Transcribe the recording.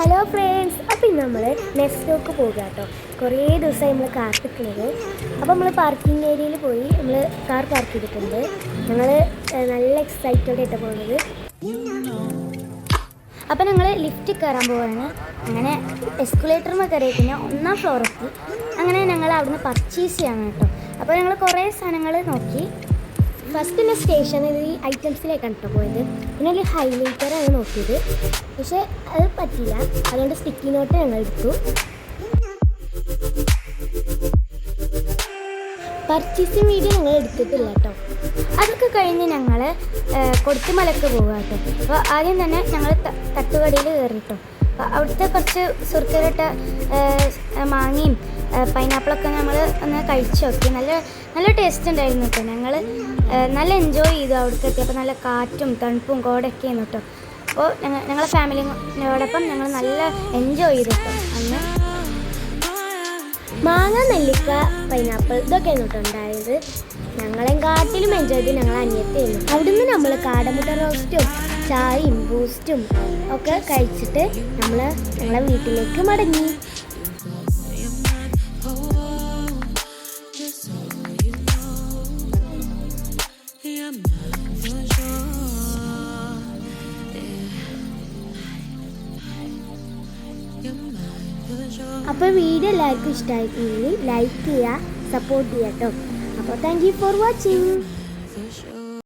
Hello friends, അപ്പോൾ ഇന്ന് നമ്മൾ നെസ്റ്റോക്ക് പോകുക കേട്ടോ. കുറേ ദിവസമായി നമ്മൾ കാത്തിക്കുന്നത്. അപ്പോൾ നമ്മൾ പാർക്കിംഗ് ഏരിയയിൽ പോയി നമ്മൾ കാർ പാർക്ക് ചെയ്തിട്ടുണ്ട്. ഞങ്ങൾ നല്ല എക്സൈറ്റഡ് ആയിട്ട് പോകുന്നത്. അപ്പോൾ ഞങ്ങൾ ലിഫ്റ്റ് കയറാൻ പോവുകയാണ്. അങ്ങനെ എസ്കുലേറ്ററിൽ കയറിയ പിന്നെ 1ാം ഫ്ലോറെത്തി. അങ്ങനെ ഞങ്ങൾ അവിടുന്ന് പർച്ചേസ് ചെയ്യണം കേട്ടോ. അപ്പോൾ ഞങ്ങൾ കുറേ സാധനങ്ങൾ നോക്കി. ഫസ്റ്റ് പിന്നെ സ്റ്റേഷനറി ഐറ്റംസിലേക്കാണ് കേട്ടോ പോയത്. പിന്നെ ഒരു ഹൈലൈറ്ററാണ് നോക്കിയത്, പക്ഷേ അത് പറ്റില്ല. അതുകൊണ്ട് സ്റ്റിക്കി നോട്ട് ഞങ്ങൾ എടുത്തു. പർച്ചേസിങ് വീഡിയോ ഞങ്ങൾ എടുത്തിട്ടില്ല കേട്ടോ. അതൊക്കെ കഴിഞ്ഞ് ഞങ്ങൾ കൊടുത്തുമലക്ക് പോകുക കേട്ടോ. അപ്പോൾ ആദ്യം തന്നെ ഞങ്ങൾ തട്ടുകടയിൽ കയറി കേട്ടോ. അപ്പോൾ അവിടുത്തെ കുറച്ച് സുർക്കരട്ട മാങ്ങയും പൈനാപ്പിളൊക്കെ നമ്മൾ ഒന്ന് കഴിച്ച് നോക്കി. നല്ല ടേസ്റ്റ് ഉണ്ടായിരുന്നു കേട്ടോ. ഞങ്ങൾ നല്ല എൻജോയ് ചെയ്തു. അവിടുത്തെ എത്തിയപ്പോൾ നല്ല കാറ്റും തണുപ്പും കോടൊക്കെ ആയിരുന്നു കേട്ടോ. അപ്പോൾ ഞങ്ങളെ ഫാമിലിയോടൊപ്പം ഞങ്ങൾ നല്ല എൻജോയ് ചെയ്തു കേട്ടോ. അന്ന് മാങ്ങ, നെല്ലിക്ക, പൈനാപ്പിൾ ഇതൊക്കെയാണ് കേട്ടോ ഉണ്ടായത്. ഞങ്ങളെക്കാട്ടിലും എൻജോയ് ചെയ്ത് ഞങ്ങൾ അനിയത്തിയായിരുന്നു. അവിടുന്ന് നമ്മൾ കാടമുട്ട റോസ്റ്റും ചായയും ബൂസ്റ്റും ഒക്കെ കഴിച്ചിട്ട് ഞങ്ങളെ വീട്ടിലേക്ക് മടങ്ങി. അപ്പോൾ വീഡിയോ എല്ലാവർക്കും ഇഷ്ടമായിട്ടുണ്ടെങ്കിൽ ലൈക്ക് ചെയ്യുക, സപ്പോർട്ട് ചെയ്യുക കേട്ടോ. അപ്പോൾ താങ്ക് യു ഫോർ വാച്ചിങ്.